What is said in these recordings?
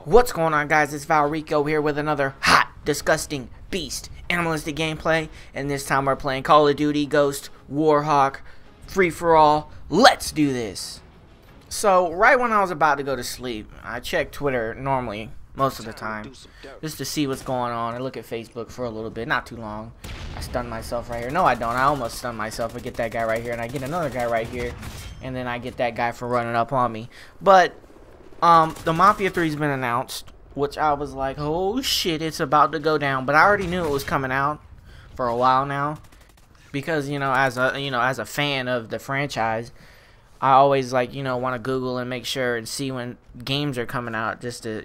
What's going on, guys? It's ValREcO here with another hot, disgusting, beast animalistic gameplay, and this time we're playing Call of Duty Ghost Warhawk free-for-all. Let's do this. So right when I was about to go to sleep, I checked Twitter normally most of the time just to see what's going on and look at Facebook for a little bit, not too long. I stunned myself right here. No, I don't. I almost stunned myself. I get that guy right here, and I get another guy right here, and then I get that guy for running up on me. But the Mafia 3's been announced, which I was like, oh shit, it's about to go down. But I already knew it was coming out for a while now, because as a fan of the franchise, I always want to Google and make sure and see when games are coming out, just to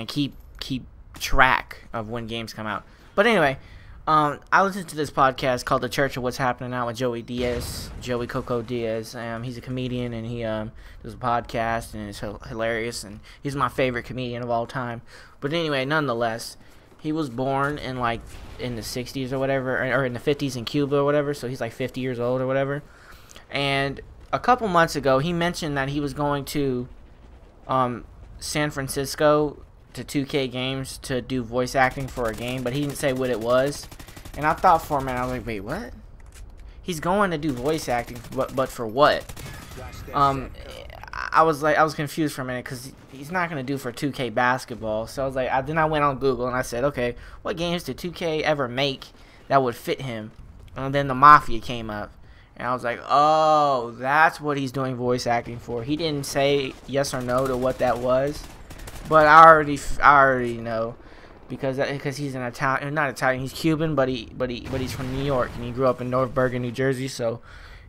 keep track of when games come out. But anyway, I listened to this podcast called The Church of What's Happening Now with Joey Coco Diaz. He's a comedian, and he does a podcast, and it's hilarious, and he's my favorite comedian of all time. But anyway, nonetheless, he was born in the 60s or whatever, or in the 50s in Cuba or whatever, so he's like 50 years old or whatever. And a couple months ago, he mentioned that he was going to San Francisco to 2K Games to do voice acting for a game, but he didn't say what it was. And I thought for a minute, I was like, wait, what? He's going to do voice acting, but for what? I was confused for a minute, because he's not going to do for 2K basketball. So I was like, then I went on Google and I said, okay, what games did 2K ever make that would fit him? And then the Mafia came up. And I was like, oh, that's what he's doing voice acting for. He didn't say yes or no to what that was, but I already know, because he's an Italian, not Italian, he's Cuban, but he's from New York, and he grew up in North Bergen, New Jersey, so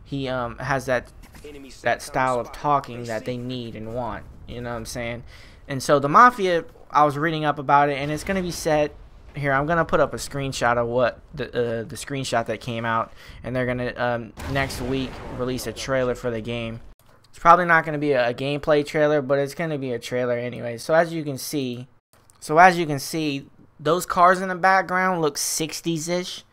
he has that style of talking that they need and want. You know what I'm saying? And so the Mafia, I was reading up about it, and it's gonna be set. Here, I'm gonna put up a screenshot of what the screenshot that came out, and they're gonna next week release a trailer for the game. It's probably not gonna be a gameplay trailer, but it's gonna be a trailer anyway. So as you can see, those cars in the background look 60s-ish.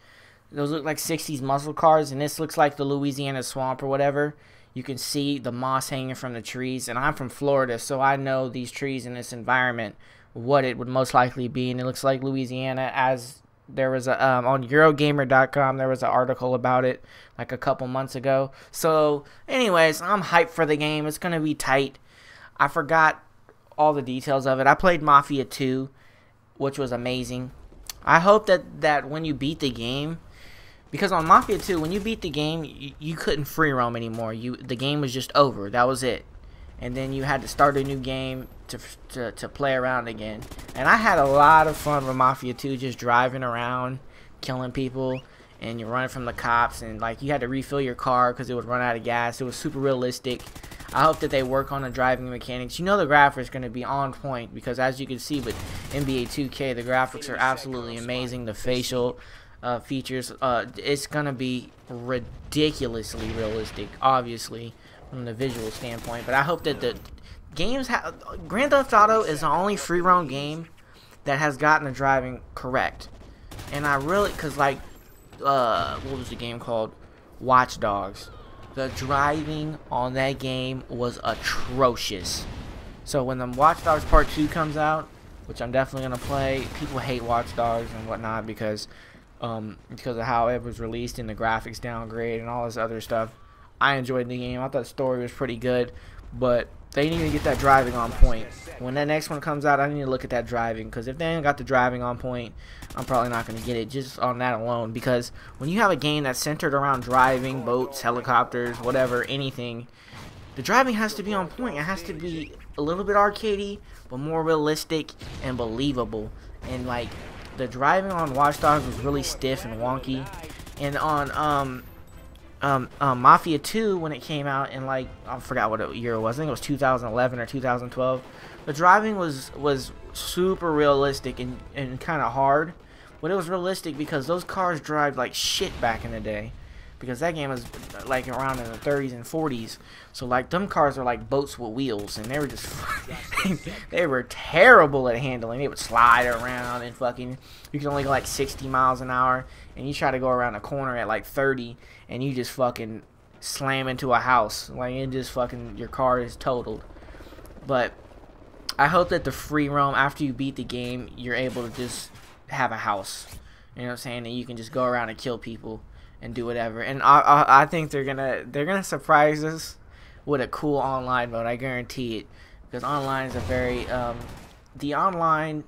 Those look like 60s muscle cars, and this looks like the Louisiana swamp or whatever. You can see the moss hanging from the trees, and I'm from Florida, so I know these trees in this environment, what it would most likely be, and it looks like Louisiana. As there was a on Eurogamer.com, there was an article about it like a couple months ago. So anyways, I'm hyped for the game. It's gonna be tight. I forgot all the details of it. I played Mafia 2, which was amazing. I hope that when you beat the game, because on Mafia 2, when you beat the game, you couldn't free roam anymore. The game was just over. That was it. And then you had to start a new game to play around again. And I had a lot of fun with Mafia 2, just driving around, killing people, and you're running from the cops, and you had to refill your car because it would run out of gas. It was super realistic. I hope that they work on the driving mechanics. The graphics are going to be on point, because as you can see with NBA 2K, the graphics are absolutely amazing. The facial features, it's going to be ridiculously realistic, obviously, from the visual standpoint. But I hope that the games Grand Theft Auto is the only free roam game that has gotten the driving correct. And I really, because what was the game called? Watch Dogs. The driving on that game was atrocious. So when the Watch Dogs Part 2 comes out, which I'm definitely gonna play, people hate Watch Dogs and whatnot because of how it was released and the graphics downgrade and all this other stuff. I enjoyed the game. I thought the story was pretty good, but they need to get that driving on point. When that next one comes out, I need to look at that driving, because if they ain't got the driving on point, I'm probably not going to get it just on that alone. Because when you have a game that's centered around driving, boats, helicopters, whatever, anything, the driving has to be on point. It has to be a little bit arcadey, but more realistic and believable. And the driving on Watch Dogs was really stiff and wonky. And on Mafia 2, when it came out in I forgot what year it was. I think it was 2011 or 2012. The driving was super realistic and kind of hard, but it was realistic because those cars drive like shit back in the day, because that game was around in the 30s and 40s. So them cars are like boats with wheels, and they were just they were terrible at handling. They would slide around, and you could only go 60 miles an hour, and you try to go around a corner at 30, and you just slam into a house. It just your car is totaled. But I hope that the free roam, after you beat the game, you're able to just have a house. You know what I'm saying? And you can just go around and kill people and do whatever. And I think they're gonna surprise us with a cool online mode. I guarantee it, because online is a very the online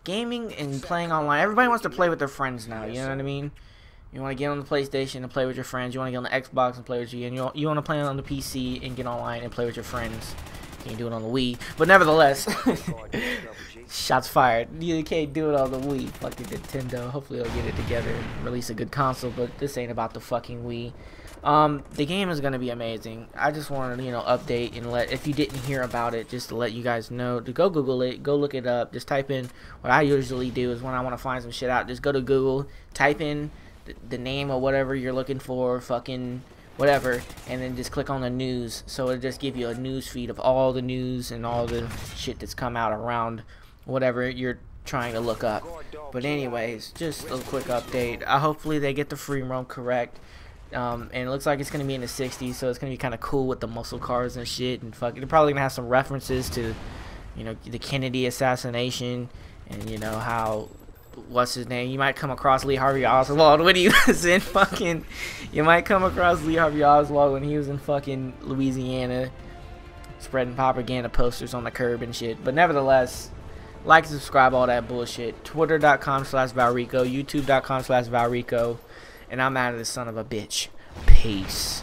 gaming and playing online. Everybody wants to play with their friends now. You know what I mean? You want to get on the PlayStation and play with your friends. You want to get on the Xbox and play with you. And you want to play on the PC and get online and play with your friends. You can do it on the Wii. But nevertheless, shots fired. You can't do it on the Wii. Fucking Nintendo. Hopefully they'll get it together and release a good console. But this ain't about the fucking Wii. The game is going to be amazing. I just wanted to, update and if you didn't hear about it, just to let you guys know, to go Google it, go look it up. Just type in, what I usually do is when I want to find some shit out, just go to Google, type in the name of whatever you're looking for, fucking whatever, and then just click on the news. So it'll just give you a news feed of all the news and all the shit that's come out around whatever you're trying to look up. But anyways, just a quick update. Hopefully they get the free roam correct. And it looks like it's going to be in the 60s, so it's going to be kind of cool with the muscle cars and shit. And fucking, they're probably going to have some references to, the Kennedy assassination. And, how, what's his name? You might come across Lee Harvey Oswald when he was in fucking, you might come across Lee Harvey Oswald when he was in fucking Louisiana, spreading propaganda posters on the curb and shit. But nevertheless, like, subscribe, all that bullshit. Twitter.com/ValREcO, YouTube.com/ValREcO. And I'm out of this son of a bitch. Peace.